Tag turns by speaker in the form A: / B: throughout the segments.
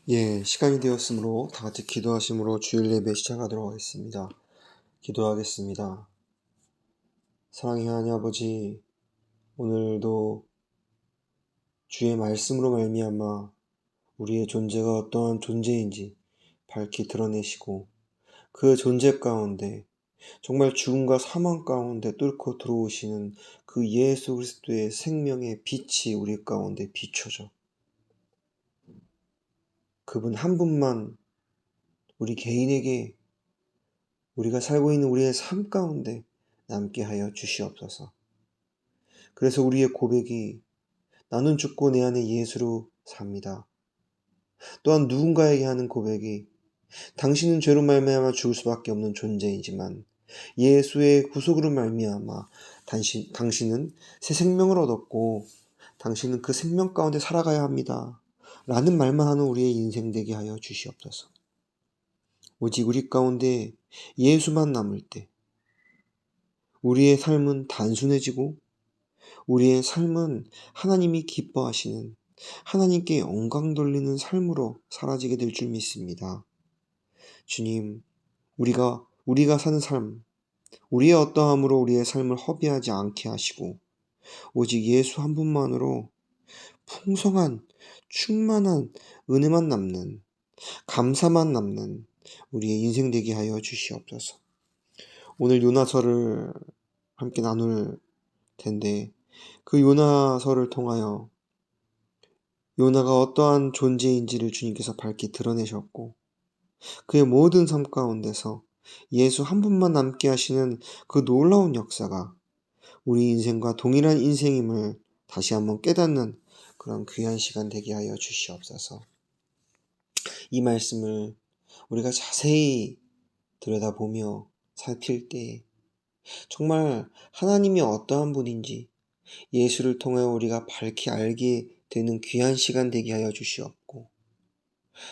A: 시간이 되었으므로 다 같이 기도하심으로 주일 예배 시작하도록 하겠습니다. 기도하겠습니다. 사랑의 하나님 아버지, 오늘도 주의 말씀으로 말미암아 우리의 존재가 어떠한 존재인지 밝히 드러내시고 그 존재 가운데 정말 죽음과 사망 가운데 뚫고 들어오시는 그 예수 그리스도의 생명의 빛이 우리 가운데 비춰져 그분 한 분만 우리 개인에게 우리가 살고 있는 우리의 삶 가운데 남게 하여 주시옵소서. 그래서 우리의 고백이 나는 죽고 내 안에 예수로 삽니다. 또한 누군가에게 하는 고백이 당신은 죄로 말미암아 죽을 수밖에 없는 존재이지만 예수의 구속으로 말미암아 당신은 새 생명을 얻었고 당신은 그 생명 가운데 살아가야 합니다. 라는 말만 하는 우리의 인생 되게 하여 주시옵소서. 오직 우리 가운데 예수만 남을 때 우리의 삶은 단순해지고 우리의 삶은 하나님이 기뻐하시는 하나님께 영광 돌리는 삶으로 사라지게 될 줄 믿습니다. 주님, 우리가 사는 삶, 우리의 어떠함으로 우리의 삶을 허비하지 않게 하시고 오직 예수 한 분만으로 풍성한 충만한 은혜만 남는 감사만 남는 우리의 인생 되게 하여 주시옵소서. 오늘 요나서를 함께 나눌 텐데 그 요나서를 통하여 요나가 어떠한 존재인지를 주님께서 밝히 드러내셨고 그의 모든 삶 가운데서 예수 한 분만 남게 하시는 그 놀라운 역사가 우리 인생과 동일한 인생임을 다시 한번 깨닫는 그런 귀한 시간 되게 하여 주시옵소서. 이 말씀을 우리가 자세히 들여다보며 살필 때 정말 하나님이 어떠한 분인지 예수를 통해 우리가 밝히 알게 되는 귀한 시간 되게 하여 주시옵고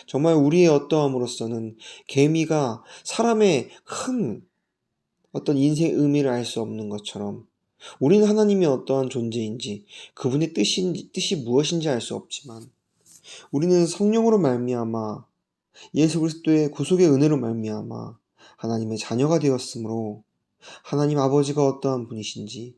A: 정말 우리의 어떠함으로서는 개미가 사람의 큰 어떤 인생의 의미를 알 수 없는 것처럼 우리는 하나님이 어떠한 존재인지 그분의 뜻이 무엇인지 알 수 없지만 우리는 성령으로 말미암아 예수 그리스도의 구속의 은혜로 말미암아 하나님의 자녀가 되었으므로 하나님 아버지가 어떠한 분이신지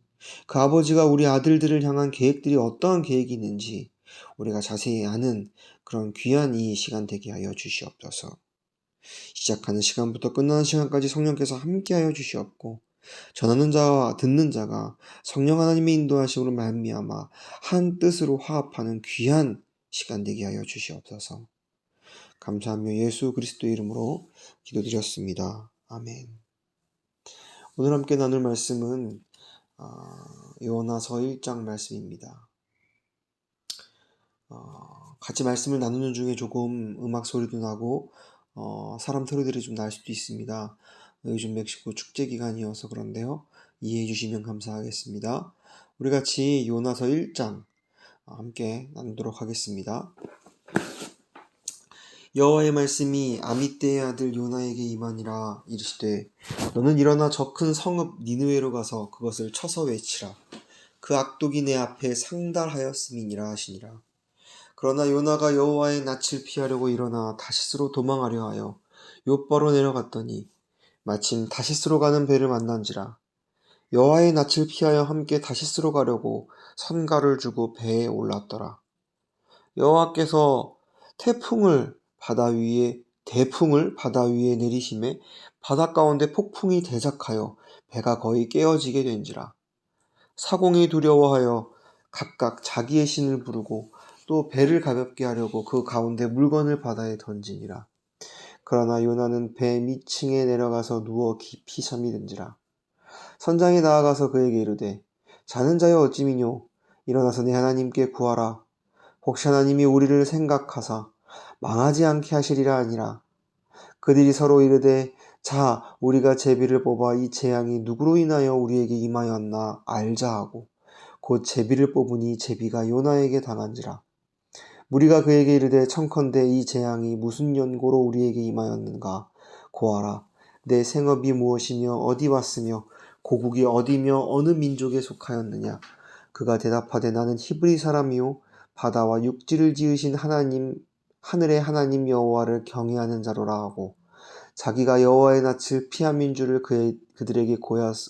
A: 그 아버지가 우리 아들들을 향한 계획들이 어떠한 계획이 있는지 우리가 자세히 아는 그런 귀한 이 시간 되게 하여 주시옵소서. 시작하는 시간부터 끝나는 시간까지 성령께서 함께하여 주시옵고 전하는 자와 듣는 자가 성령 하나님의 인도하심으로 말미암아 한 뜻으로 화합하는 귀한 시간 되게 하여 주시옵소서. 감사하며 예수 그리스도의 이름으로 기도드렸습니다. 아멘. 오늘 함께 나눌 말씀은 요나서 1장 말씀입니다. 같이 말씀을 나누는 중에 조금 음악 소리도 나고 사람 소리들이 좀 날 수도 있습니다. 요즘 멕시코 축제 기간이어서 그런데요. 이해해 주시면 감사하겠습니다. 우리 같이 요나서 1장 함께 나누도록 하겠습니다. 여호와의 말씀이 아미떼의 아들 요나에게 임하니라. 이르시되 너는 일어나 저 큰 성읍 니느웨로 가서 그것을 쳐서 외치라. 그 악독이 내 앞에 상달하였음이니라 하시니라. 그러나 요나가 여호와의 낯을 피하려고 일어나 다시스로 도망하려 하여 욥바로 내려갔더니 마침 다시스로 가는 배를 만난지라. 여호와의 낯을 피하여 함께 다시스로 가려고 선가를 주고 배에 올랐더라. 여호와께서 대풍을 바다 위에 내리심에 바다 가운데 폭풍이 대작하여 배가 거의 깨어지게 된지라. 사공이 두려워하여 각각 자기의 신을 부르고 또 배를 가볍게 하려고 그 가운데 물건을 바다에 던지니라. 그러나 요나는 배 밑층에 내려가서 누워 깊이 잠이 든지라. 선장이 나아가서 그에게 이르되 자는 자여 어찌미뇨. 일어나서 내 하나님께 구하라. 혹시 하나님이 우리를 생각하사 망하지 않게 하시리라 하니라. 그들이 서로 이르되 자 우리가 제비를 뽑아 이 재앙이 누구로 인하여 우리에게 임하였나 알자 하고 곧 제비를 뽑으니 제비가 요나에게 당한지라. 무리가 그에게 이르되 청컨대 이 재앙이 무슨 연고로 우리에게 임하였는가 고하라. 내 생업이 무엇이며 어디 왔으며 고국이 어디며 어느 민족에 속하였느냐. 그가 대답하되 나는 히브리 사람이요 바다와 육지를 지으신 하늘의 하나님 여호와를 경외하는 자로라 하고 자기가 여호와의 낯을 피한 민주를 그들에게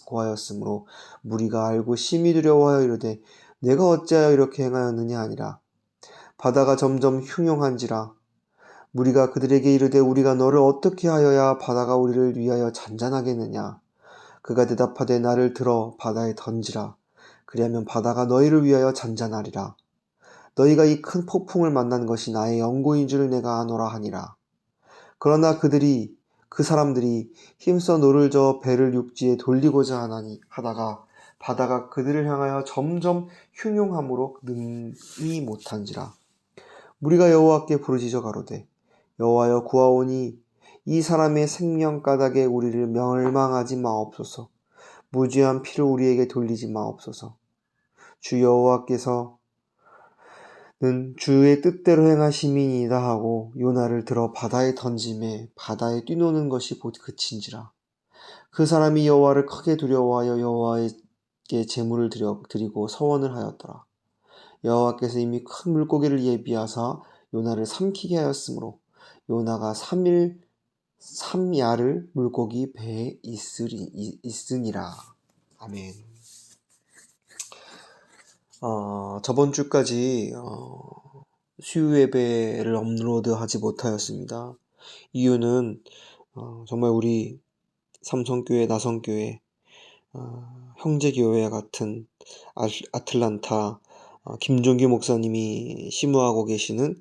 A: 고하였으므로 무리가 알고 심히 두려워하여 이르되 내가 어찌하여 이렇게 행하였느냐 하니라. 바다가 점점 흉용한지라. 무리가 그들에게 이르되 우리가 너를 어떻게 하여야 바다가 우리를 위하여 잔잔하겠느냐. 그가 대답하되 나를 들어 바다에 던지라. 그리하면 바다가 너희를 위하여 잔잔하리라. 너희가 이 큰 폭풍을 만난 것이 나의 연고인 줄 내가 아노라 하니라. 그러나 그 사람들이 힘써 노를 저어 배를 육지에 돌리고자 하다가 바다가 그들을 향하여 점점 흉용함으로 능히 못한지라. 무리가 여호와께 부르짖어 가로되 여호와여 구하오니 이 사람의 생명 까닭에 우리를 멸망하지 마옵소서. 무죄한 피를 우리에게 돌리지 마옵소서. 주 여호와께서는 주의 뜻대로 행하심이니이다 하고 요나를 들어 바다에 던짐에 바다에 뛰노는 것이 곧 그친지라. 그 사람이 여호와를 크게 두려워하여 여호와에게 제물을 드리고 서원을 하였더라. 여호와께서 이미 큰 물고기를 예비하사 요나를 삼키게 하였으므로 요나가 3일 3야를 물고기 배에 있으니라. 아멘. 저번 주까지 수요 예배를 업로드하지 못하였습니다. 이유는 정말 우리 삼성교회, 나성교회, 형제교회 같은 아틀란타 김종규 목사님이 심우하고 계시는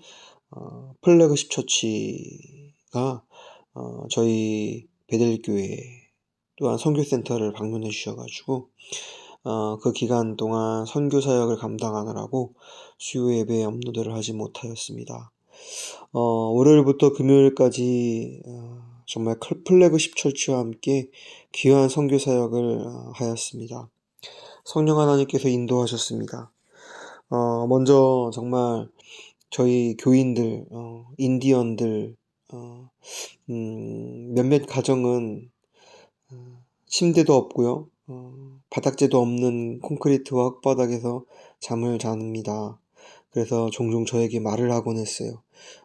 A: 플래그십 처치가 저희 베델교회 또한 선교센터를 방문해 주셔가지고 그 기간 동안 선교 사역을 감당하느라고 수요 예배 업로드를 하지 못하였습니다. 월요일부터 금요일까지 정말 플래그십 처치와 함께 귀한 선교 사역을 하였습니다. 성령 하나님께서 인도하셨습니다. 먼저 정말 저희 교인들, 인디언들, 몇몇 가정은 침대도 없고요. 바닥재도 없는 콘크리트와 흙바닥에서 잠을 잡니다. 그래서 종종 저에게 말을 하곤 했어요.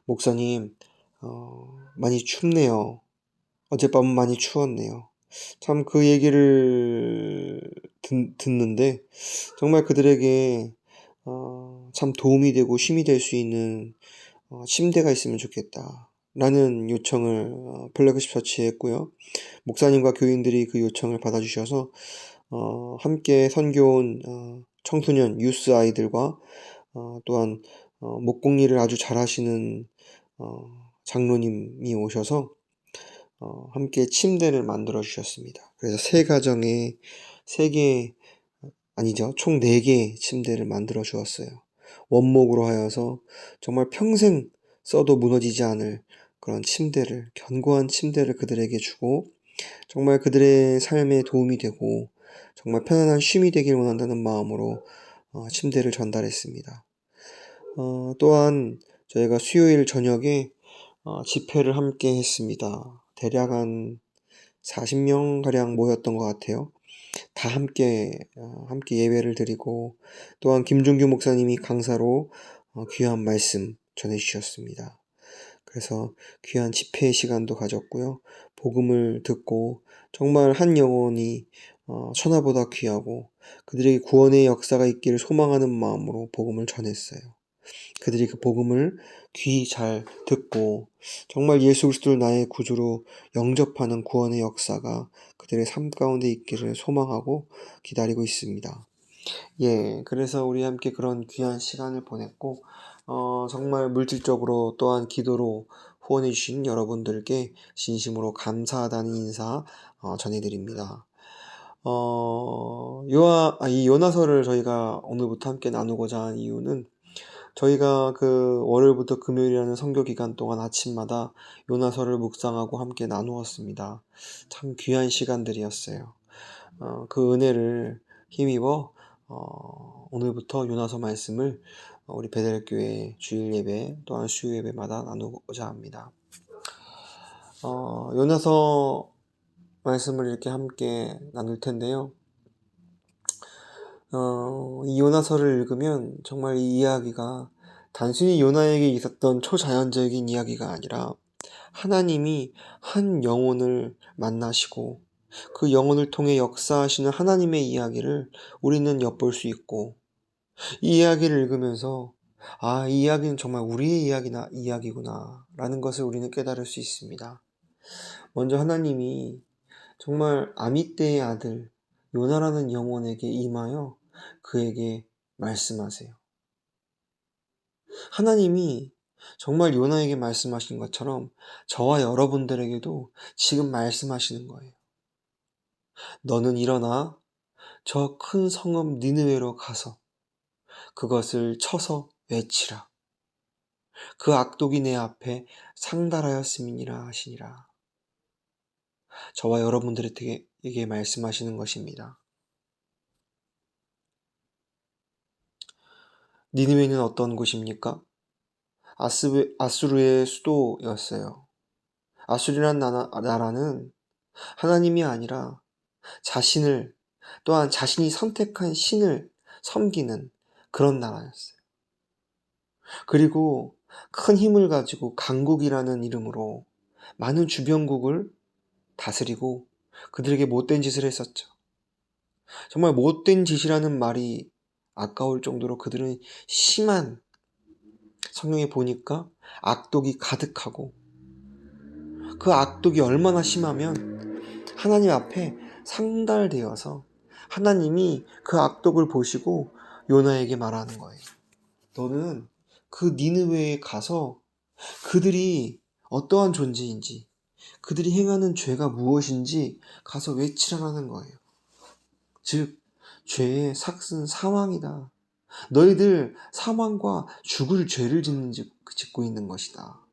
A: 목사님, 많이 춥네요. 어젯밤은 많이 추웠네요. 참 그 얘기를 듣는데 정말 그들에게 참 도움이 되고 쉼이 될 수 있는 침대가 있으면 좋겠다 라는 요청을 플래그십 처치에 했고요. 목사님과 교인들이 그 요청을 받아주셔서 함께 선교온 청소년 유스 아이들과 또한 목공일을 아주 잘하시는 장로님이 오셔서 함께 침대를 만들어 주셨습니다. 그래서 세 가정에 총 4개의 침대를 만들어 주었어요. 원목으로 하여서 정말 평생 써도 무너지지 않을 그런 견고한 침대를 그들에게 주고 정말 그들의 삶에 도움이 되고 정말 편안한 쉼이 되길 원한다는 마음으로 침대를 전달했습니다. 또한 저희가 수요일 저녁에 집회를 함께 했습니다. 대략 한 40명가량 모였던 것 같아요. 다 함께 예배를 드리고 또한 김종규 목사님이 강사로 귀한 말씀 전해주셨습니다. 그래서 귀한 집회 시간도 가졌고요. 복음을 듣고 정말 한 영혼이 천하보다 귀하고 그들에게 구원의 역사가 있기를 소망하는 마음으로 복음을 전했어요. 그들이 그 복음을 귀 잘 듣고 정말 예수 그리스도를 나의 구주로 영접하는 구원의 역사가 그들의 삶 가운데 있기를 소망하고 기다리고 있습니다. 그래서 우리 함께 그런 귀한 시간을 보냈고 정말 물질적으로 또한 기도로 후원해 주신 여러분들께 진심으로 감사하다는 인사 전해드립니다. 이 요나서를 저희가 오늘부터 함께 나누고자 한 이유는 저희가 그 월요일부터 금요일이라는 선교 기간 동안 아침마다 요나서를 묵상하고 함께 나누었습니다. 참 귀한 시간들이었어요. 그 은혜를 힘입어 오늘부터 요나서 말씀을 우리 베델교회 주일 예배 또한 수요 예배마다 나누고자 합니다. 요나서 말씀을 이렇게 함께 나눌 텐데요. 이 요나서를 읽으면 정말 이 이야기가 단순히 요나에게 있었던 초자연적인 이야기가 아니라 하나님이 한 영혼을 만나시고 그 영혼을 통해 역사하시는 하나님의 이야기를 우리는 엿볼 수 있고, 이 이야기를 읽으면서 이 이야기는 정말 우리의 이야기구나 라는 것을 우리는 깨달을 수 있습니다. 먼저 하나님이 정말 아미떼의 아들 요나라는 영혼에게 임하여 그에게 말씀하세요. 하나님이 정말 요나에게 말씀하신 것처럼 저와 여러분들에게도 지금 말씀하시는 거예요. 너는 일어나 저 큰 성읍 니느웨로 가서 그것을 쳐서 외치라. 그 악독이 내 앞에 상달하였음이니라 하시니라. 저와 여러분들에게 말씀하시는 것입니다. 니느웨는 어떤 곳입니까? 아수르의 수도였어요. 아수르란 나라는 하나님이 아니라 자신을, 또한 자신이 선택한 신을 섬기는 그런 나라였어요. 그리고 큰 힘을 가지고 강국이라는 이름으로 많은 주변국을 다스리고 그들에게 못된 짓을 했었죠. 정말 못된 짓이라는 말이 아까울 정도로 그들은 심한, 성경에 보니까 악독이 가득하고, 그 악독이 얼마나 심하면 하나님 앞에 상달되어서 하나님이 그 악독을 보시고 요나에게 말하는 거예요. 너는 그 니느웨에 가서 그들이 어떠한 존재인지, 그들이 행하는 죄가 무엇인지 가서 외치라는 거예요. 즉, 죄의 삭은 사망이다. 너희들 사망과 죽을 죄를 짓고 있는 것이다.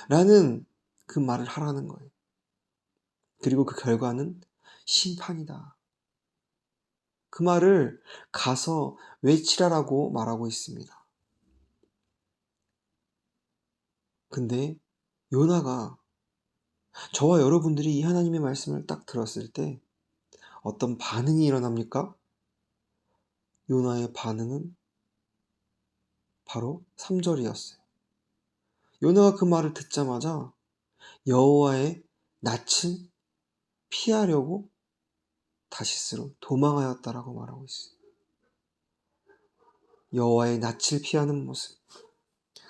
A: 라는 그 말을 하라는 거예요. 그리고 그 결과는 심판이다. 그 말을 가서 외치라라고 말하고 있습니다. 근데 요나가, 저와 여러분들이 이 하나님의 말씀을 딱 들었을 때 어떤 반응이 일어납니까? 요나의 반응은 바로 3절이었어요. 요나가 그 말을 듣자마자 여호와의 낯을 피하려고 다시스로 도망하였다라고 말하고 있어요. 여호와의 낯을 피하는 모습.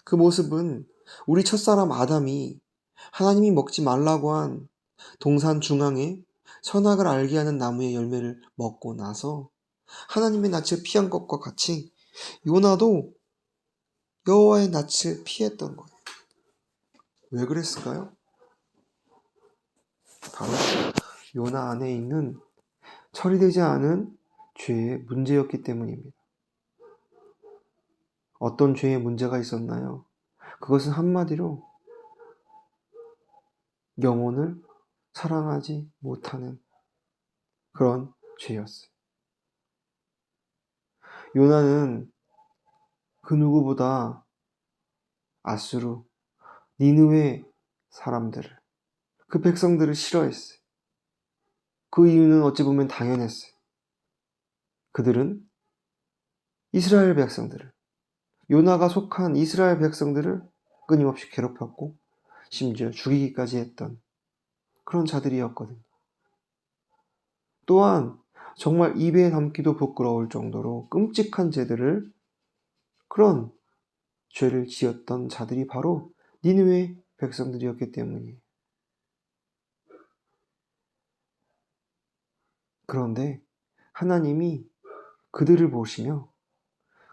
A: 그 모습은 우리 첫사람 아담이 하나님이 먹지 말라고 한 동산 중앙에 선악을 알게 하는 나무의 열매를 먹고 나서 하나님의 낯을 피한 것과 같이 요나도 여호와의 낯을 피했던 거예요. 왜 그랬을까요? 바로 요나 안에 있는 처리되지 않은 죄의 문제였기 때문입니다. 어떤 죄의 문제가 있었나요? 그것은 한마디로 영혼을 사랑하지 못하는 그런 죄였어요. 요나는 그 누구보다 아수르, 니느웨 사람들을, 그 백성들을 싫어했어요. 그 이유는 어찌 보면 당연했어요. 그들은 이스라엘 백성들을, 요나가 속한 이스라엘 백성들을 끊임없이 괴롭혔고 심지어 죽이기까지 했던 그런 자들이었거든요. 또한 정말 입에 담기도 부끄러울 정도로 끔찍한 그런 죄를 지었던 자들이 바로 니느웨 백성들이었기 때문이에요. 그런데 하나님이 그들을 보시며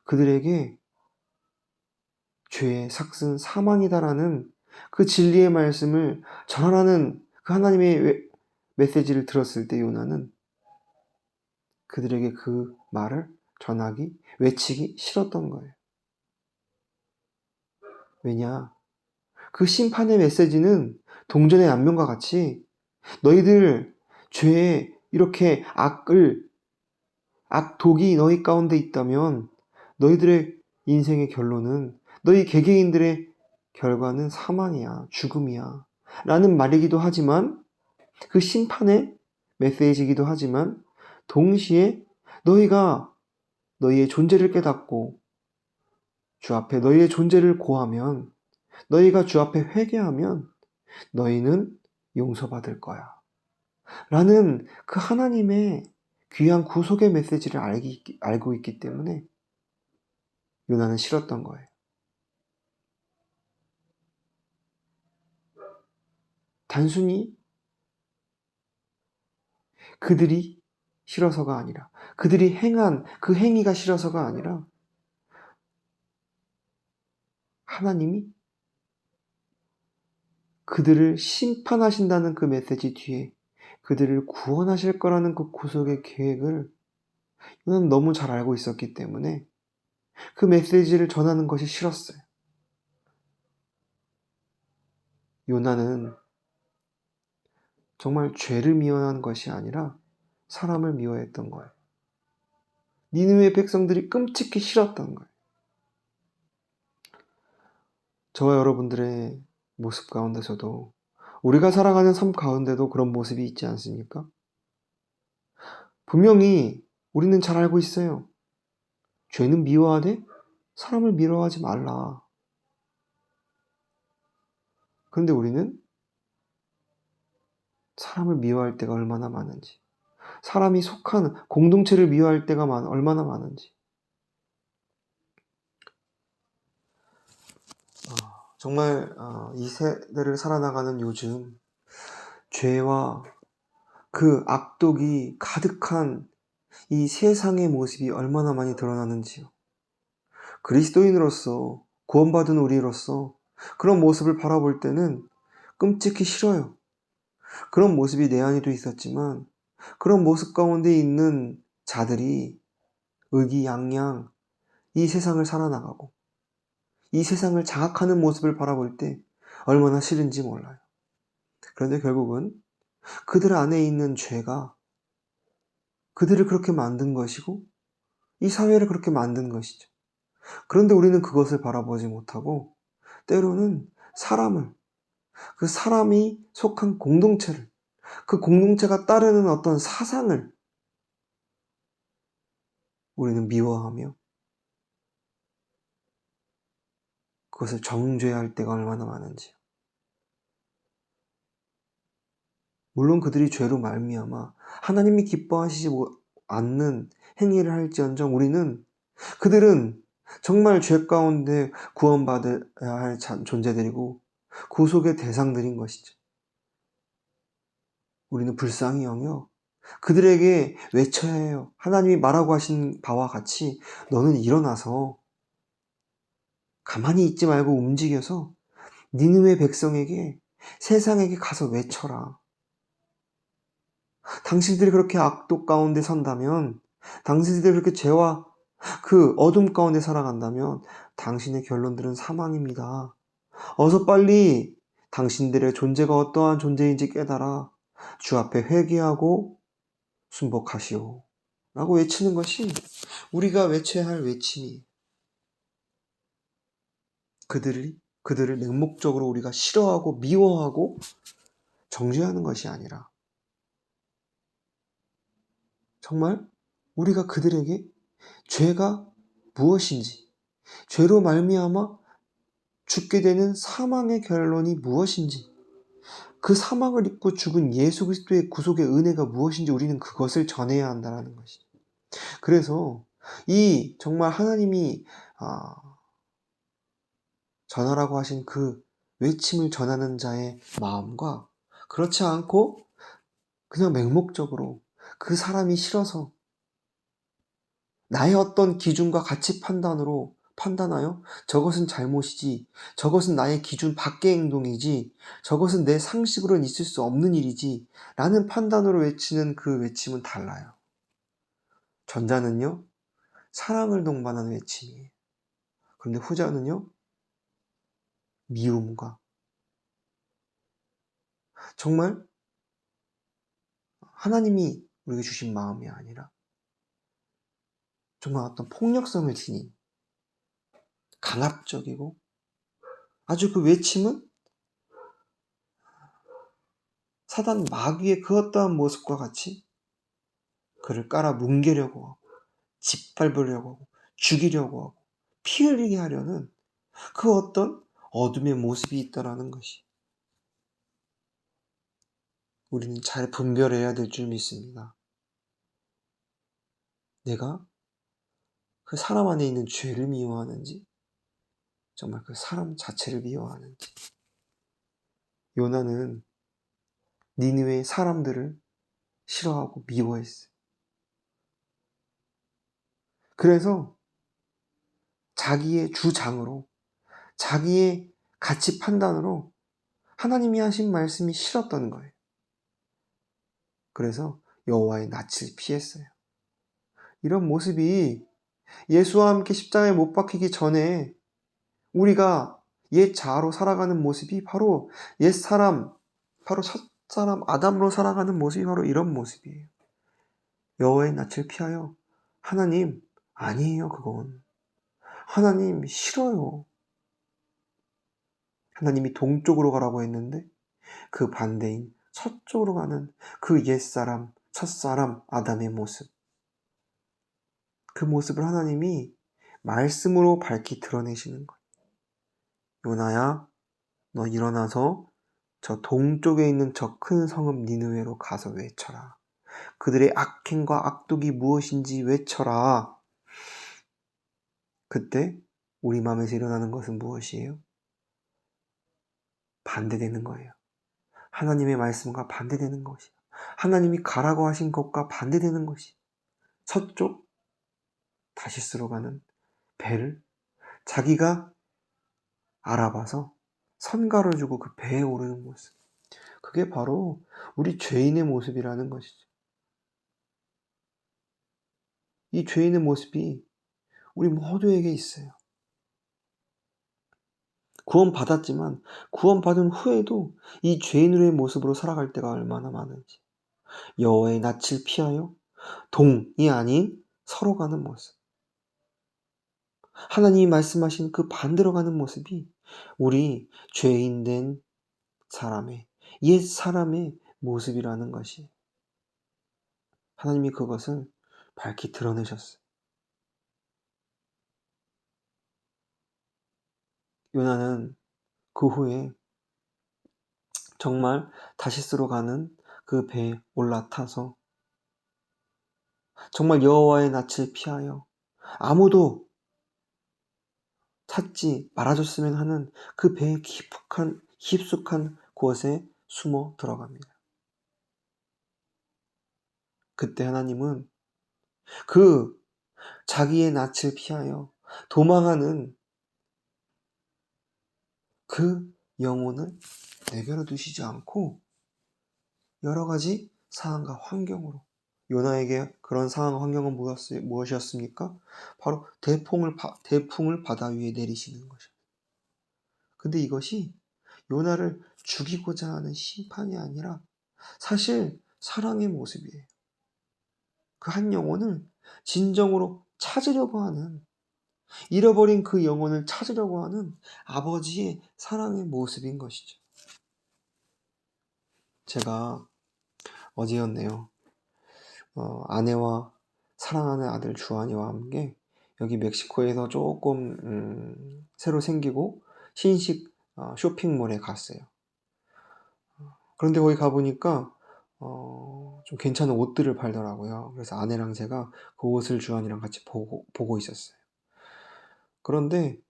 A: 그들에게 죄의 삭은 사망이다라는 그 진리의 말씀을 전하라는 그 하나님의 메시지를 들었을 때 요나는 그들에게 그 말을 외치기 싫었던 거예요. 왜냐? 그 심판의 메시지는 동전의 앞면과 같이 너희들 죄에 이렇게 악독이 너희 가운데 있다면 너희들의 인생의 결론은, 너희 개개인들의 결과는 사망이야, 죽음이야 라는 말이기도 하지만, 그 심판의 메시지이기도 하지만, 동시에 너희가 너희의 존재를 깨닫고 주 앞에 너희의 존재를 고하면, 너희가 주 앞에 회개하면 너희는 용서받을 거야. 라는 그 하나님의 귀한 구속의 메시지를 알고 있기 때문에 요나는 싫었던 거예요. 단순히 그들이 싫어서가 아니라, 그들이 행한 그 행위가 싫어서가 아니라, 하나님이 그들을 심판하신다는 그 메시지 뒤에 그들을 구원하실 거라는 그 구속의 계획을 요나는 너무 잘 알고 있었기 때문에 그 메시지를 전하는 것이 싫었어요. 요나는 정말 죄를 미워한 것이 아니라 사람을 미워했던 거예요. 니느웨 백성들이 끔찍히 싫었던 거예요. 저와 여러분들의 모습 가운데서도, 우리가 살아가는 삶 가운데도 그런 모습이 있지 않습니까? 분명히 우리는 잘 알고 있어요. 죄는 미워하되 사람을 미워하지 말라. 그런데 우리는 사람을 미워할 때가 얼마나 많은지, 사람이 속한 공동체를 미워할 때가 얼마나 많은지. 정말 이 세대를 살아나가는 요즘 죄와 그 악독이 가득한 이 세상의 모습이 얼마나 많이 드러나는지요. 그리스도인으로서, 구원받은 우리로서 그런 모습을 바라볼 때는 끔찍히 싫어요. 그런 모습이 내 안에도 있었지만 그런 모습 가운데 있는 자들이 의기양양 이 세상을 살아나가고 이 세상을 장악하는 모습을 바라볼 때 얼마나 싫은지 몰라요. 그런데 결국은 그들 안에 있는 죄가 그들을 그렇게 만든 것이고 이 사회를 그렇게 만든 것이죠. 그런데 우리는 그것을 바라보지 못하고 때로는 그 사람이 속한 공동체를, 그 공동체가 따르는 어떤 사상을 우리는 미워하며 그것을 정죄할 때가 얼마나 많은지요. 물론 그들이 죄로 말미암아 하나님이 기뻐하시지 않는 행위를 할지언정 그들은 정말 죄 가운데 구원받아야 할 존재들이고 구속의 대상들인 것이죠. 우리는 불쌍히 여겨 그들에게 외쳐야 해요. 하나님이 말하고 하신 바와 같이 너는 일어나서 가만히 있지 말고 움직여서 니느웨 백성에게, 세상에게 가서 외쳐라. 당신들이 그렇게 악독 가운데 산다면, 당신들이 그렇게 죄와 그 어둠 가운데 살아간다면 당신의 결론들은 사망입니다. 어서 빨리 당신들의 존재가 어떠한 존재인지 깨달아 주 앞에 회개하고 순복하시오. 라고 외치는 것이 우리가 외쳐야 할 외침이에요. 그들을 맹목적으로 우리가 싫어하고 미워하고 정죄하는 것이 아니라 정말 우리가 그들에게 죄가 무엇인지, 죄로 말미암아 죽게 되는 사망의 결론이 무엇인지, 그 사망을 입고 죽은 예수 그리스도의 구속의 은혜가 무엇인지 우리는 그것을 전해야 한다는 것이죠. 그래서 이 정말 하나님이 전하라고 하신 그 외침을 전하는 자의 마음과 그렇지 않고 그냥 맹목적으로 그 사람이 싫어서 나의 어떤 기준과 가치 판단으로 판단하여 저것은 잘못이지, 저것은 나의 기준 밖의 행동이지, 저것은 내 상식으로는 있을 수 없는 일이지 라는 판단으로 외치는 그 외침은 달라요. 전자는요, 사랑을 동반한 외침이에요. 그런데 후자는요, 미움과 정말 하나님이 우리에게 주신 마음이 아니라 정말 어떤 폭력성을 지닌 강압적이고 아주 그 외침은 사단 마귀의 그 어떠한 모습과 같이 그를 깔아 뭉개려고 하고 짓밟으려고 하고 죽이려고 하고 피 흘리게 하려는 그 어떤 어둠의 모습이 있다라는 것이 우리는 잘 분별해야 될 줄 믿습니다. 내가 그 사람 안에 있는 죄를 미워하는지 정말 그 사람 자체를 미워하는지. 요나는 니느웨 사람들을 싫어하고 미워했어요. 그래서 자기의 주장으로, 자기의 가치 판단으로 하나님이 하신 말씀이 싫었던 거예요. 그래서 여호와의 낯을 피했어요. 이런 모습이 예수와 함께 십자가에 못 박히기 전에 우리가 옛 자아로 살아가는 모습이 바로 옛 사람, 바로 첫사람 아담으로 살아가는 모습이 바로 이런 모습이에요. 여호와의 낯을 피하여 하나님 아니에요. 그건 하나님 싫어요. 하나님이 동쪽으로 가라고 했는데 그 반대인 서쪽으로 가는 그 옛사람, 첫사람 아담의 모습, 그 모습을 하나님이 말씀으로 밝히 드러내시는 거예요. 요나야, 너 일어나서 저 동쪽에 있는 저 큰 성읍 니느웨로 가서 외쳐라. 그들의 악행과 악독이 무엇인지 외쳐라. 그때 우리 마음에서 일어나는 것은 무엇이에요? 반대되는 거예요. 하나님의 말씀과 반대되는 것이, 하나님이 가라고 하신 것과 반대되는 것이, 서쪽 다시스로 가는 배를 자기가 알아봐서 선가를 주고 그 배에 오르는 모습, 그게 바로 우리 죄인의 모습이라는 것이죠. 이 죄인의 모습이 우리 모두에게 있어요. 구원받았지만 구원받은 후에도 이 죄인의 모습으로 살아갈 때가 얼마나 많은지. 여호와의 낯을 피하여 동이 아닌 서로 가는 모습, 하나님이 말씀하신 그 반대로 가는 모습이 우리 죄인된 사람의, 옛 사람의 모습이라는 것이 하나님이 그것을 밝히 드러내셨어요. 요나는 그 후에 정말 다시스로 가는 그 배에 올라타서 정말 여호와의 낯을 피하여 아무도 찾지 말아줬으면 하는 그 배의 깊숙한 곳에 숨어 들어갑니다. 그때 하나님은 그 자기의 낯을 피하여 도망하는 그 영혼을 내버려 두시지 않고 여러 가지 상황과 환경으로, 요나에게 그런 상황 환경은 무엇이었습니까? 바로 대풍을 바다 위에 내리시는 것이죠. 근데 이것이 요나를 죽이고자 하는 심판이 아니라 사실 사랑의 모습이에요. 그 한 영혼을 진정으로 찾으려고 하는, 잃어버린 그 영혼을 찾으려고 하는 아버지의 사랑의 모습인 것이죠. 제가 어제였네요. 아내와 사랑하는 아들 주한이와 함께 여기 멕시코에서 조금 새로 생기고 신식 쇼핑몰에 갔어요. 그런데 거기 가보니까 좀 괜찮은 옷들을 팔더라고요. 그래서 아내랑 제가 그 옷을 주한이랑 같이 보고 있었어요. 그런데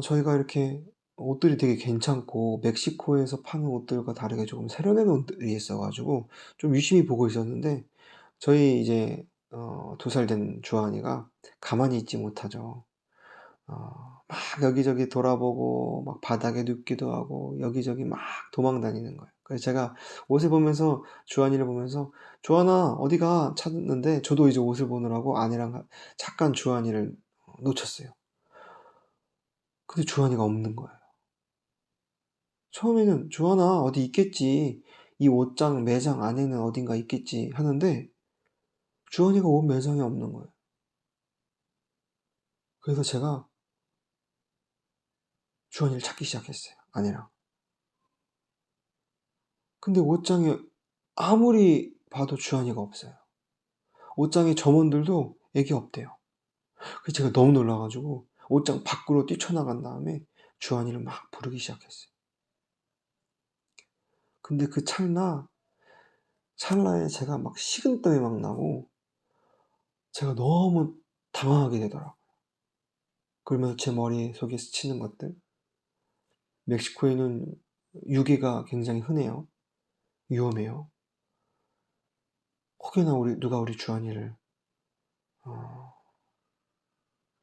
A: 저희가 이렇게 옷들이 되게 괜찮고 멕시코에서 파는 옷들과 다르게 조금 세련된 옷들이 있어가지고 좀 유심히 보고 있었는데 저희 이제 2살 된 주한이가 가만히 있지 못하죠. 막 여기저기 돌아보고 막 바닥에 눕기도 하고 여기저기 막 도망 다니는 거예요. 그래서 제가 옷을 보면서 주한이를 보면서 "주한아 어디가?" 찾는데 저도 이제 옷을 보느라고 아내랑 잠깐 주한이를 놓쳤어요. 근데 주한이가 없는 거예요. 처음에는 '주한아 어디 있겠지. 이 옷장 매장 안에는 어딘가 있겠지.' 하는데 주한이가 옷 매장에 없는 거예요. 그래서 제가 주한이를 찾기 시작했어요, 아내랑. 근데 옷장에 아무리 봐도 주한이가 없어요. 옷장의 점원들도 애기 없대요. 그래서 제가 너무 놀라 가지고 옷장 밖으로 뛰쳐나간 다음에 주한이를 막 부르기 시작했어요. 근데 그 찰나에 제가 막 식은땀이 막 나고 제가 너무 당황하게 되더라고요. 그러면서 제 머릿속에 스치는 것들, 멕시코에는 유괴가 굉장히 흔해요. 위험해요. 혹여나 누가 우리 주한이를 어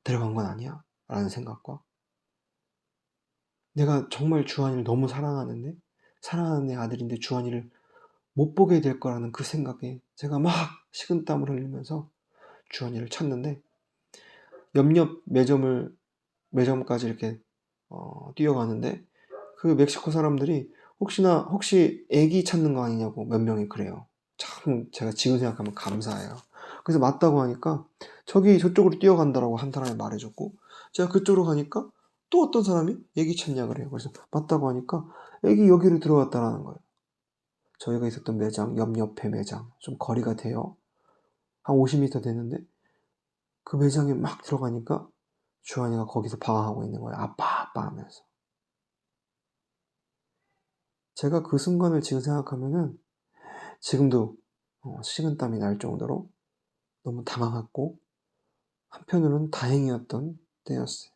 A: '데려간 건 아니야?' 라는 생각과, 내가 정말 주한이를 너무 사랑하는 내 아들인데 주한이를 못 보게 될 거라는 그 생각에 제가 막 식은땀을 흘리면서 주한이를 찾는데, 옆 매점까지 이렇게 뛰어가는데 그 멕시코 사람들이 혹시 애기 찾는 거 아니냐고 몇 명이 그래요. 참 제가 지금 생각하면 감사해요. 그래서 맞다고 하니까 저쪽으로 뛰어간다라고 한 사람이 말해 줬고, 제가 그쪽으로 가니까 또 어떤 사람이 애기 찾냐 그래요. 그래서 맞다고 하니까 애기 여기로 들어갔다라는 거예요. 저희가 있었던 매장 옆에 매장, 좀 거리가 돼요. 한 50m 되는데 그 매장에 막 들어가니까 주한이가 거기서 방황하고 있는 거예요. "아빠, 아빠." 하면서. 제가 그 순간을 지금 생각하면은 지금도 식은땀이 날 정도로 너무 당황했고, 한편으로는 다행이었던 때였어요.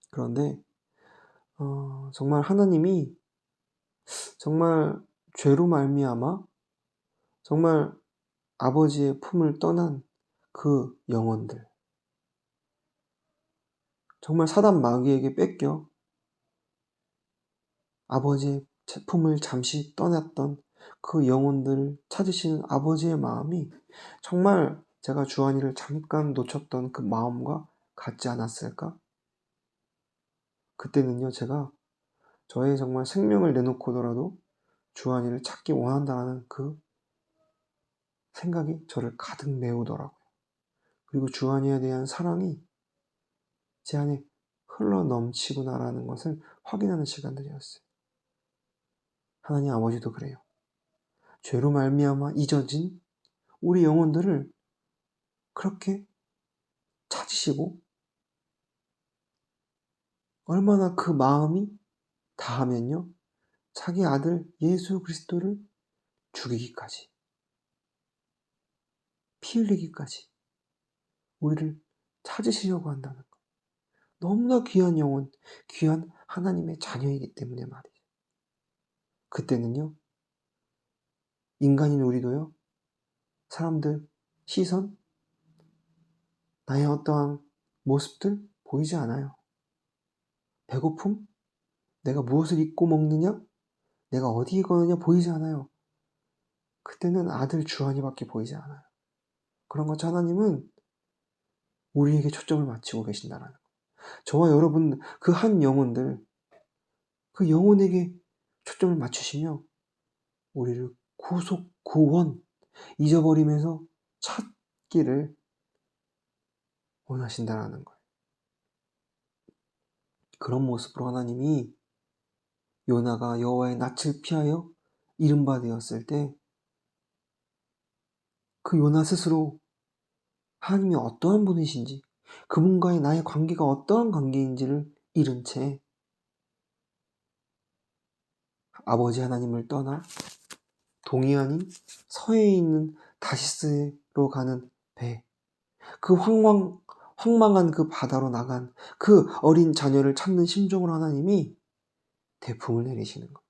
A: 그런데 정말 하나님이 정말 죄로 말미암아 정말 아버지의 품을 떠난 그 영혼들, 정말 사단 마귀에게 뺏겨 아버지의 품을 잠시 떠났던 그 영혼들을 찾으시는 아버지의 마음이 정말 제가 주한이를 잠깐 놓쳤던 그 마음과 같지 않았을까? 그때는요, 제가 저의 정말 생명을 내놓고더라도 주한이를 찾기 원한다는 그 생각이 저를 가득 메우더라고요. 그리고 주한이에 대한 사랑이 제 안에 흘러 넘치구나라는 것을 확인하는 시간들이었어요. 하나님 아버지도 그래요. 죄로 말미암아 잊어진 우리 영혼들을 그렇게 찾으시고, 얼마나 그 마음이 다하면요, 자기 아들 예수 그리스도를 죽이기까지, 피 흘리기까지 우리를 찾으시려고 한다는 것. 너무나 귀한 영혼, 귀한 하나님의 자녀이기 때문에 말이죠. 그때는요, 인간인 우리도요, 사람들 시선, 나의 어떠한 모습들 보이지 않아요. 배고픔? 내가 무엇을 입고 먹느냐? 내가 어디에 거느냐 보이지 않아요. 그때는 아들 주한이밖에 보이지 않아요. 그런 것처 하나님은 우리에게 초점을 맞추고 계신다라는 거. 저와 여러분 그 한 영혼들, 그 영혼에게 초점을 맞추시며 우리를 구원, 잊어버림에서 찾기를 원하신다라는 거예요. 그런 모습으로 하나님이 요나가 여호와의 낯을 피하여 이른바 되었을 때 그 요나 스스로 하나님이 어떠한 분이신지, 그분과의 나의 관계가 어떠한 관계인지를 잃은 채 아버지 하나님을 떠나 동해 아닌 서해에 있는 다시스로 가는 배, 그 황망한 그 바다로 나간 그 어린 자녀를 찾는 심정으로 하나님이 대풍을 내리시는 것.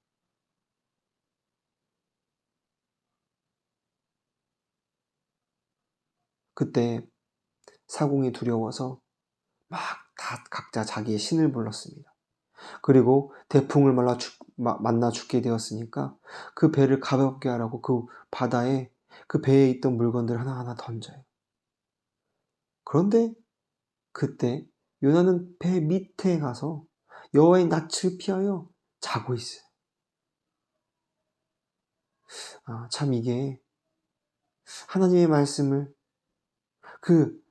A: 그때 사공이 두려워서 막 다 각자 자기의 신을 불렀습니다. 그리고 대풍을 만나 죽게 되었으니까 그 배를 가볍게 하라고 그 바다에 그 배에 있던 물건들 하나하나 던져요. 그런데 그때 요나는 배 밑에 가서 여호와의 낯을 피하여 자고 있어요. 참 이게 하나님의 말씀을, 그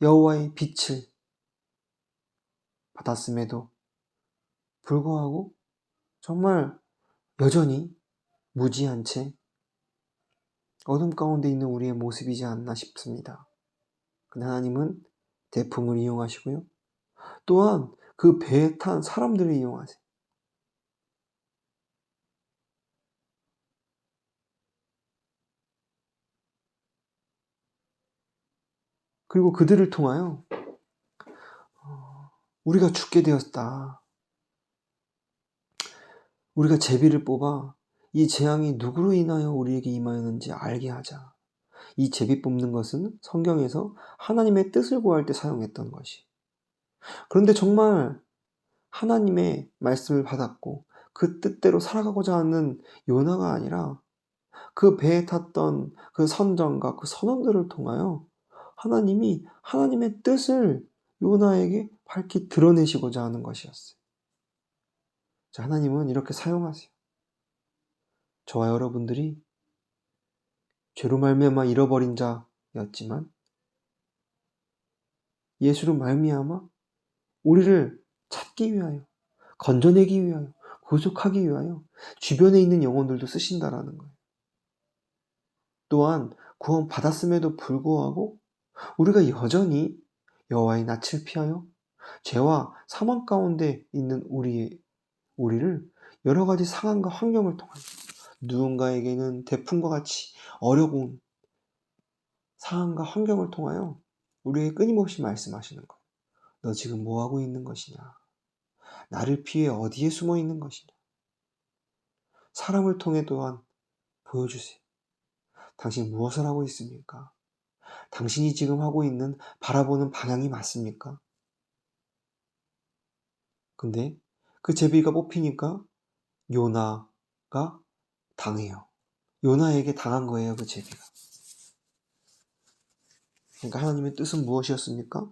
A: 여호와의 빛을 받았음에도 불구하고 정말 여전히 무지한 채 어둠 가운데 있는 우리의 모습이지 않나 싶습니다. 근데 하나님은 대풍을 이용하시고요. 또한 그 배에 탄 사람들을 이용하세요. 그리고 그들을 통하여 우리가 죽게 되었다. 우리가 제비를 뽑아 이 재앙이 누구로 인하여 우리에게 임하였는지 알게 하자. 이 제비 뽑는 것은 성경에서 하나님의 뜻을 구할 때 사용했던 것이. 그런데 정말 하나님의 말씀을 받았고 그 뜻대로 살아가고자 하는 요나가 아니라 그 배에 탔던 그 선정과 그 선원들을 통하여 하나님이 하나님의 뜻을 요나에게 밝히 드러내시고자 하는 것이었어요. 자, 하나님은 이렇게 사용하세요. 저와 여러분들이 죄로 말미암아 잃어버린 자였지만 예수로 말미암아 우리를 찾기 위하여, 건져내기 위하여, 구속하기 위하여 주변에 있는 영혼들도 쓰신다라는 거예요. 또한 구원 받았음에도 불구하고 우리가 여전히 여호와의 낯을 피하여 죄와 사망 가운데 있는 우리를 여러 가지 상황과 환경을 통하여 누군가에게는 태풍과 같이 어려운 상황과 환경을 통하여 우리에게 끊임없이 말씀하시는 거예요. 너 지금 뭐 하고 있는 것이냐? 나를 피해 어디에 숨어 있는 것이냐? 사람을 통해 또한 보여주세요. 당신 무엇을 하고 있습니까? 당신이 지금 하고 있는 바라보는 방향이 맞습니까? 근데 그 제비가 뽑히니까 요나가 당해요. 요나에게 당한 거예요, 그 제비가. 그러니까 하나님의 뜻은 무엇이었습니까?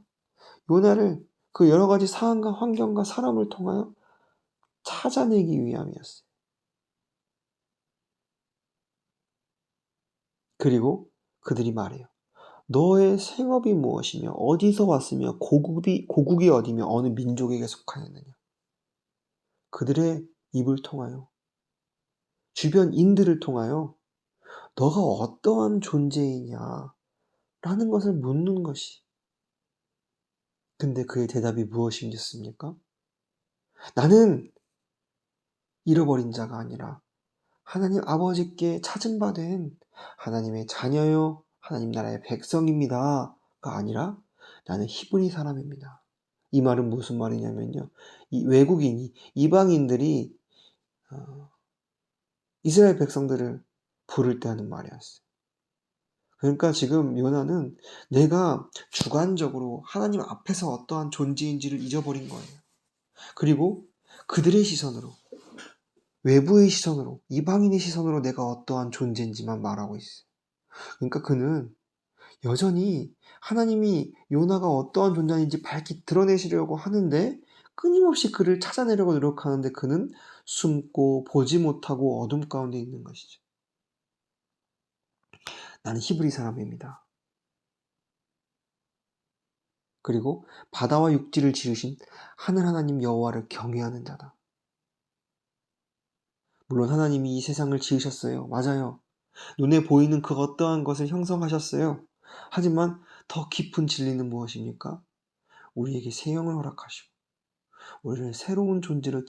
A: 요나를 그 여러 가지 상황과 환경과 사람을 통하여 찾아내기 위함이었어요. 그리고 그들이 말해요. 너의 생업이 무엇이며 어디서 왔으며 고국이 어디며 어느 민족에게 속하였느냐. 그들의 입을 통하여 주변 인들을 통하여 너가 어떠한 존재이냐 라는 것을 묻는 것이. 근데 그의 대답이 무엇이었습니까? 나는 잃어버린 자가 아니라 하나님 아버지께 찾은 바 된 하나님의 자녀요 하나님 나라의 백성입니다가 아니라 나는 히브리 사람입니다. 이 말은 무슨 말이냐면요. 이 외국인이 이방인들이 이스라엘 백성들을 부를 때 하는 말이었어요. 그러니까 지금 요나는 내가 주관적으로 하나님 앞에서 어떠한 존재인지를 잊어버린 거예요. 그리고 그들의 시선으로, 외부의 시선으로, 이방인의 시선으로 내가 어떠한 존재인지만 말하고 있어요. 그러니까 그는 여전히 하나님이 요나가 어떠한 존재인지 밝히 드러내시려고 하는데 끊임없이 그를 찾아내려고 노력하는데 그는 숨고 보지 못하고 어둠 가운데 있는 것이죠. 나는 히브리 사람입니다. 그리고 바다와 육지를 지으신 하늘 하나님 여호와를 경외하는 자다. 물론 하나님이 이 세상을 지으셨어요. 맞아요. 눈에 보이는 그 어떠한 것을 형성하셨어요. 하지만 더 깊은 진리는 무엇입니까? 우리에게 새 영을 허락하시고 우리를 새로운 존재로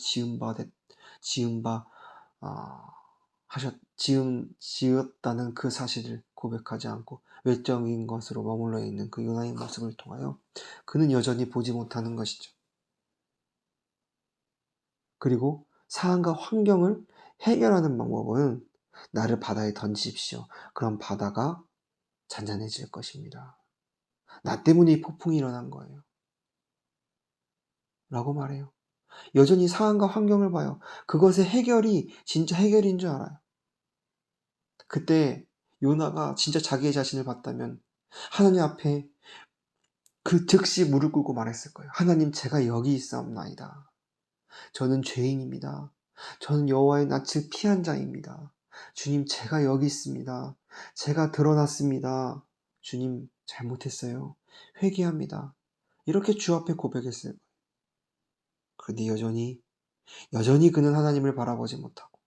A: 지었다는 그 사실을 고백하지 않고 외적인 것으로 머물러 있는 그 요나의 모습을 통하여 그는 여전히 보지 못하는 것이죠. 그리고 상황과 환경을 해결하는 방법은 나를 바다에 던지십시오. 그럼 바다가 잔잔해질 것입니다. 나 때문에 이 폭풍이 일어난 거예요. 라고 말해요. 여전히 상황과 환경을 봐요. 그것의 해결이 진짜 해결인 줄 알아요. 그때 요나가 진짜 자기의 자신을 봤다면 하나님 앞에 그 즉시 무릎 꿇고 말했을 거예요. 하나님, 제가 여기 있사옵나이다. 저는 죄인입니다. 저는 여호와의 낯을 피한 자입니다. 주님, 제가 여기 있습니다. 제가 드러났습니다. 주님, 잘못했어요. 회개합니다. 이렇게 주 앞에 고백했어요. 그런데 여전히 그는 하나님을 바라보지 못하고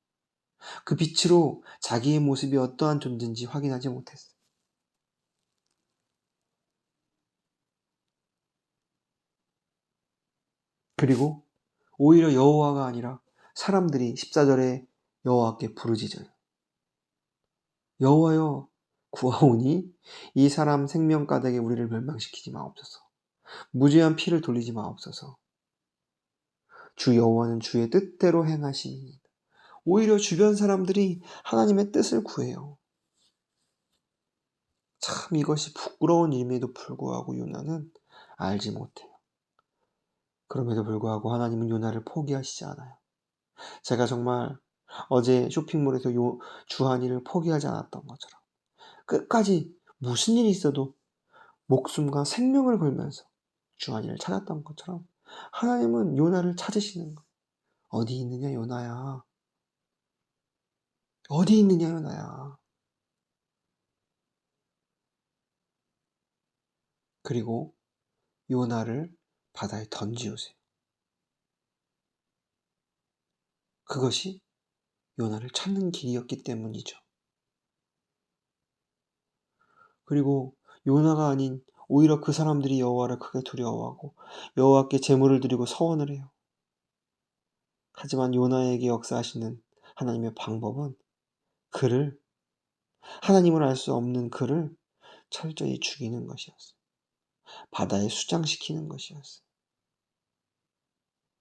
A: 그 빛으로 자기의 모습이 어떠한 존재인지 확인하지 못했어요. 그리고 오히려 여호와가 아니라 사람들이 14절에 여호와께 부르짖어요. 여호와여 구하오니 이 사람 생명가닥에 우리를 멸망시키지 마옵소서. 무죄한 피를 돌리지 마옵소서. 주 여호와는 주의 뜻대로 행하시니. 오히려 주변 사람들이 하나님의 뜻을 구해요. 참 이것이 부끄러운 일임에도 불구하고 요나는 알지 못해요. 그럼에도 불구하고 하나님은 요나를 포기하시지 않아요. 제가 정말 어제 쇼핑몰에서 주한이를 포기하지 않았던 것처럼 끝까지 무슨 일이 있어도 목숨과 생명을 걸면서 주한이를 찾았던 것처럼 하나님은 요나를 찾으시는 거예요. 어디 있느냐 요나야. 어디 있느냐 요나야. 그리고 요나를 바다에 던지우세요. 그것이 요나를 찾는 길이었기 때문이죠. 그리고 요나가 아닌 오히려 그 사람들이 여호와를 크게 두려워하고 여호와께 제물을 드리고 서원을 해요. 하지만 요나에게 역사하시는 하나님의 방법은 그를, 하나님을 알 수 없는 그를 철저히 죽이는 것이었어요. 바다에 수장시키는 것이었어요.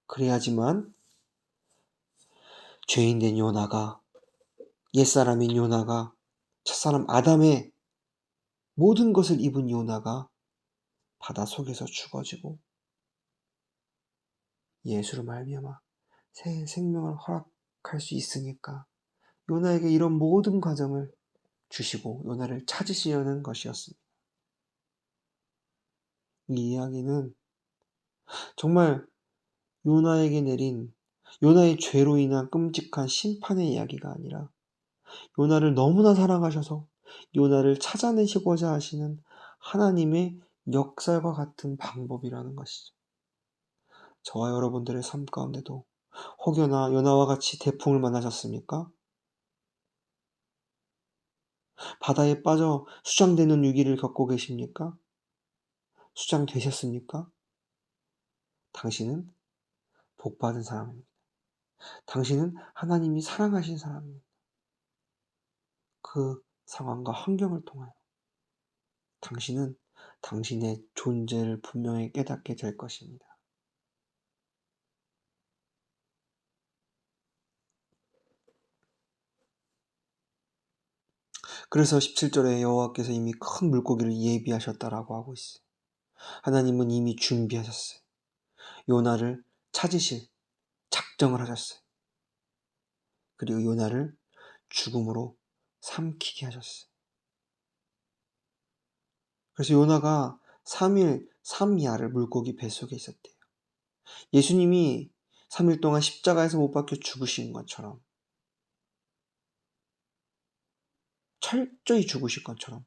A: 그래야지만 죄인된 요나가, 옛사람인 요나가, 첫사람 아담의 모든 것을 입은 요나가 바다 속에서 죽어지고 예수로 말미암아 새 생명을 허락할 수 있으니까 요나에게 이런 모든 과정을 주시고 요나를 찾으시려는 것이었습니다. 이 이야기는 정말 요나에게 내린 요나의 죄로 인한 끔찍한 심판의 이야기가 아니라 요나를 너무나 사랑하셔서 요나를 찾아내시고자 하시는 하나님의 역사와 같은 방법이라는 것이죠. 저와 여러분들의 삶 가운데도 혹여나 요나와 같이 태풍을 만나셨습니까? 바다에 빠져 수장되는 위기를 겪고 계십니까? 수장되셨습니까? 당신은 복받은 사람입니다. 당신은 하나님이 사랑하신 사람입니다. 그 상황과 환경을 통하여 당신은 당신의 존재를 분명히 깨닫게 될 것입니다. 그래서 17절에 여호와께서 이미 큰 물고기를 예비하셨다라고 하고 있어요. 하나님은 이미 준비하셨어요. 요나를 찾으실 작정을 하셨어요. 그리고 요나를 죽음으로 삼키게 하셨어요. 그래서 요나가 3일 3야를 물고기 뱃속에 있었대요. 예수님이 3일 동안 십자가에서 못 박혀 죽으신 것처럼, 철저히 죽으실 것처럼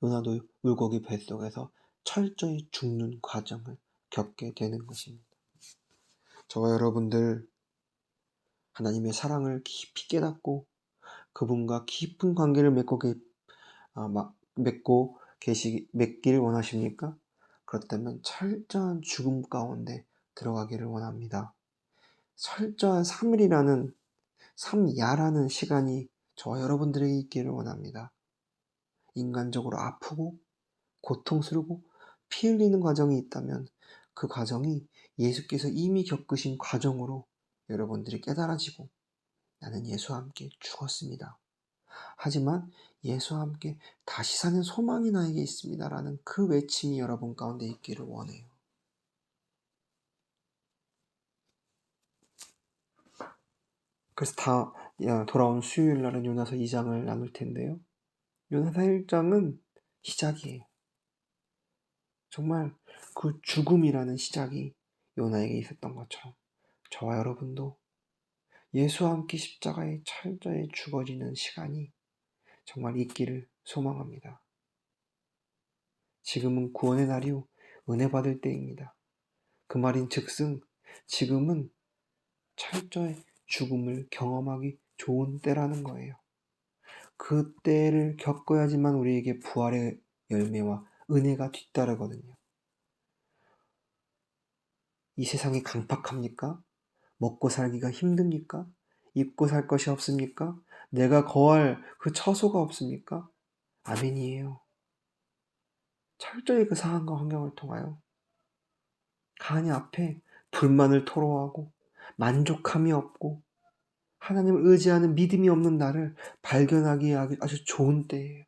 A: 요나도 물고기 뱃속에서 철저히 죽는 과정을 겪게 되는 것입니다. 저와 여러분들 하나님의 사랑을 깊이 깨닫고 그분과 깊은 관계를 맺기를 원하십니까? 그렇다면 철저한 죽음 가운데 들어가기를 원합니다. 철저한 3일이라는 3야라는 시간이 저와 여러분들에게 있기를 원합니다. 인간적으로 아프고 고통스럽고 피 흘리는 과정이 있다면 그 과정이 예수께서 이미 겪으신 과정으로 여러분들이 깨달아지고 나는 예수와 함께 죽었습니다. 하지만 예수와 함께 다시 사는 소망이 나에게 있습니다라는 그 외침이 여러분 가운데 있기를 원해요. 그래서 돌아온 수요일 날은 요나서 2장을 나눌 텐데요. 요나서 1장은 시작이에요. 정말 그 죽음이라는 시작이 요나에게 있었던 것처럼 저와 여러분도 예수와 함께 십자가에 철저히 죽어지는 시간이 정말 있기를 소망합니다. 지금은 구원의 날이요 은혜 받을 때입니다. 그 말인 즉슨 지금은 철저히 죽음을 경험하기 좋은 때라는 거예요. 그 때를 겪어야지만 우리에게 부활의 열매와 은혜가 뒤따르거든요. 이 세상이 강팍합니까? 먹고 살기가 힘듭니까? 입고 살 것이 없습니까? 내가 거할 그 처소가 없습니까? 아멘이에요. 철저히 그 상황과 환경을 통하여 하나님 앞에 불만을 토로하고 만족함이 없고 하나님을 의지하는 믿음이 없는 나를 발견하기에 아주 좋은 때예요.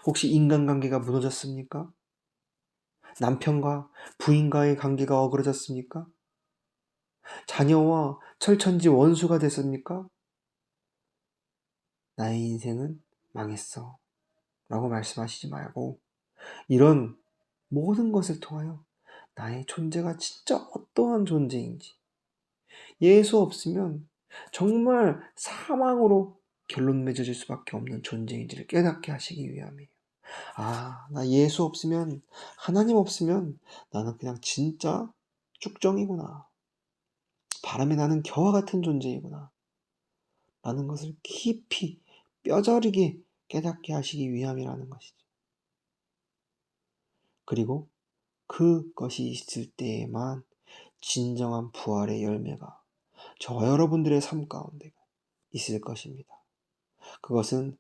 A: 혹시 인간관계가 무너졌습니까? 남편과 부인과의 관계가 어그러졌습니까? 자녀와 철천지 원수가 됐습니까? 나의 인생은 망했어 라고 말씀하시지 말고 이런 모든 것을 통하여 나의 존재가 진짜 어떠한 존재인지, 예수 없으면 정말 사망으로 결론 맺어질 수밖에 없는 존재인지를 깨닫게 하시기 위함이에요. 나 예수 없으면, 하나님 없으면 나는 그냥 진짜 쭉정이구나. 바람에 나는 겨와 같은 존재이구나. 라는 것을 깊이 뼈저리게 깨닫게 하시기 위함이라는 것이죠. 그리고 그것이 있을 때에만 진정한 부활의 열매가 저와 여러분들의 삶 가운데 있을 것입니다. 그것은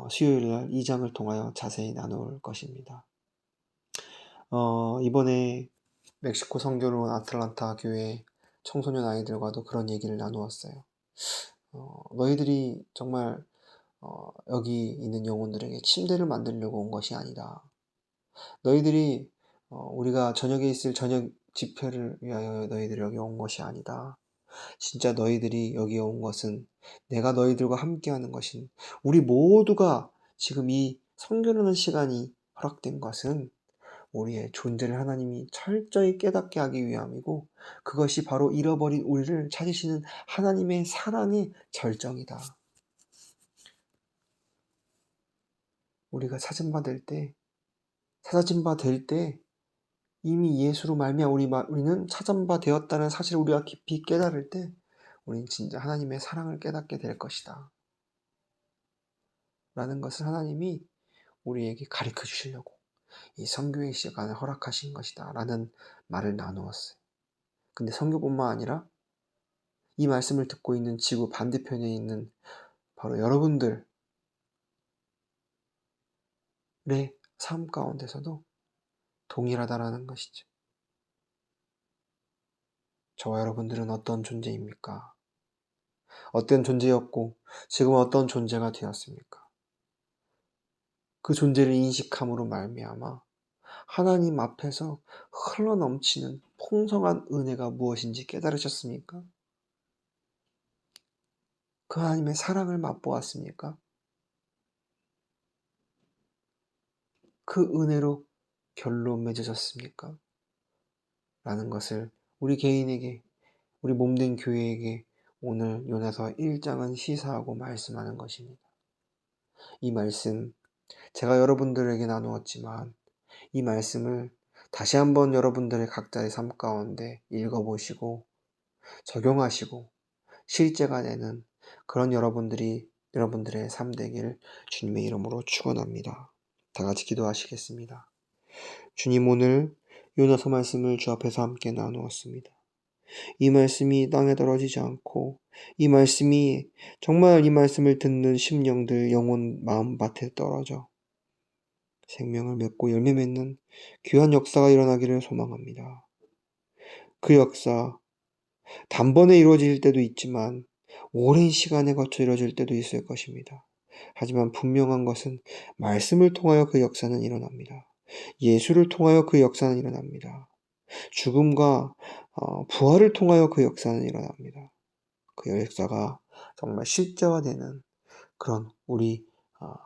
A: 수요일날 2장을 통하여 자세히 나눌 것입니다. 이번에 멕시코 선교로 온 아틀란타 교회 청소년 아이들과도 그런 얘기를 나누었어요. 너희들이 정말 여기 있는 영혼들에게 침대를 만들려고 온 것이 아니다. 너희들이 우리가 저녁에 있을 저녁 집회를 위하여 너희들이 여기 온 것이 아니다. 진짜 너희들이 여기 온 것은 내가 너희들과 함께하는 것인 우리 모두가 지금 이 선교하는 시간이 허락된 것은 우리의 존재를 하나님이 철저히 깨닫게 하기 위함이고 그것이 바로 잃어버린 우리를 찾으시는 하나님의 사랑의 절정이다. 우리가 찾은 바 될 때, 찾아진 바 될 때 이미 예수로 말미암아 우리는 찾은 바 되었다는 사실을 우리가 깊이 깨달을 때 우리는 진짜 하나님의 사랑을 깨닫게 될 것이다. 라는 것을 하나님이 우리에게 가르쳐 주시려고 이 선교의 시간을 허락하신 것이다. 라는 말을 나누었어요. 근데 선교뿐만 아니라 이 말씀을 듣고 있는 지구 반대편에 있는 바로 여러분들의 삶 가운데서도 동일하다라는 것이죠. 저와 여러분들은 어떤 존재입니까? 어떤 존재였고 지금은 어떤 존재가 되었습니까? 그 존재를 인식함으로 말미암아 하나님 앞에서 흘러넘치는 풍성한 은혜가 무엇인지 깨달으셨습니까? 그 하나님의 사랑을 맛보았습니까? 그 은혜로 결론 맺어졌습니까? 라는 것을 우리 개인에게, 우리 몸된 교회에게 오늘 요나서 1장은 시사하고 말씀하는 것입니다. 이 말씀 제가 여러분들에게 나누었지만 이 말씀을 다시 한번 여러분들의 각자의 삶 가운데 읽어보시고 적용하시고 실제가 되는 그런 여러분들의 삶 되길 주님의 이름으로 축원합니다. 다 같이 기도하시겠습니다. 주님, 오늘 요나서 말씀을 주 앞에서 함께 나누었습니다. 이 말씀이 땅에 떨어지지 않고 이 말씀이 정말 이 말씀을 듣는 심령들 영혼 마음밭에 떨어져 생명을 맺고 열매 맺는 귀한 역사가 일어나기를 소망합니다. 그 역사 단번에 이루어질 때도 있지만 오랜 시간에 거쳐 이루어질 때도 있을 것입니다. 하지만 분명한 것은 말씀을 통하여 그 역사는 일어납니다. 예수를 통하여 그 역사는 일어납니다. 죽음과 부활을 통하여 그 역사는 일어납니다. 그 역사가 정말 실제화되는 그런 우리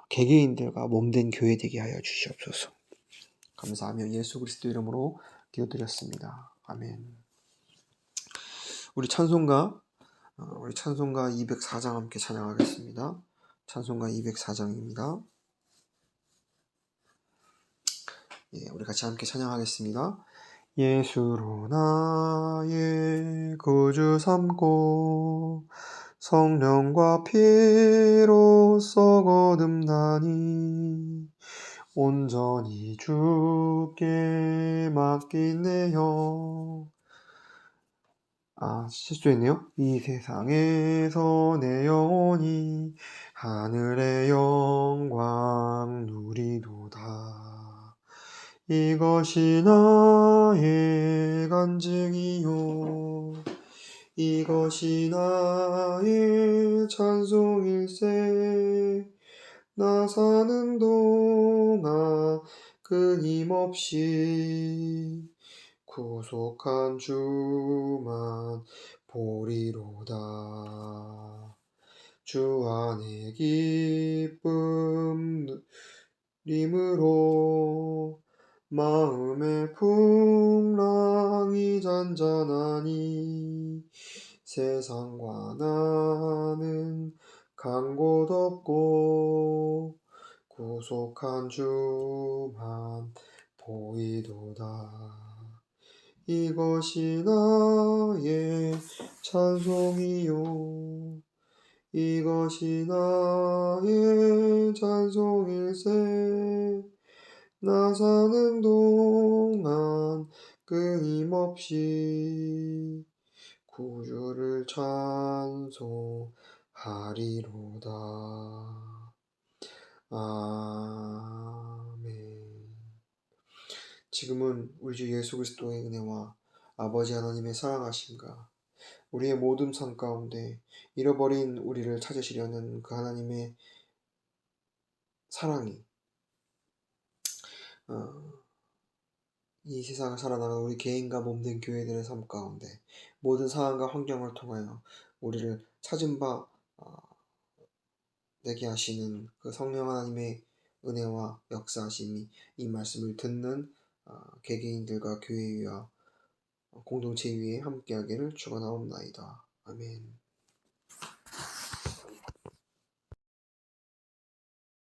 A: 개개인들과 몸된 교회 되게 하여 주시옵소서. 감사하며 예수 그리스도 이름으로 기도드렸습니다. 아멘. 우리 찬송가 204장 함께 찬양하겠습니다. 찬송가 204장입니다. 우리 같이 함께 찬양하겠습니다. 예수로 나의 구주 삼고 성령과 피로써 거듭나니 온전히 주께 맡기네요. 실수했네요. 이 세상에서 내 영혼이 하늘의 영광 누리도다. 이것이 나의 간증이요, 이것이 나의 찬송일세. 나 사는 동안 끊임없이 구속한 주만 보리로다. 주 안에 기쁨 누림으로 마음의 풍랑이 잔잔하니 세상과 나는 간 곳 없고 구속한 주만 보이도다. 이것이 나의 찬송이요, 이것이 나의 찬송일세. 나 사는 동안 끊임없이 구주를 찬송하리로다. 아멘. 지금은 우리 주 예수 그리스도의 은혜와 아버지 하나님의 사랑하심과 우리의 모든 삶 가운데 잃어버린 우리를 찾으시려는 그 하나님의 사랑이 이 세상을 살아나가는 우리 개인과 몸된 교회들의 삶 가운데 모든 상황과 환경을 통하여 우리를 찾은 바 되게 하시는 그 성령 하나님의 은혜와 역사하심이 이 말씀을 듣는 개개인들과 교회 위와 공동체 위에 함께하기를 축원하옵나이다. 아멘.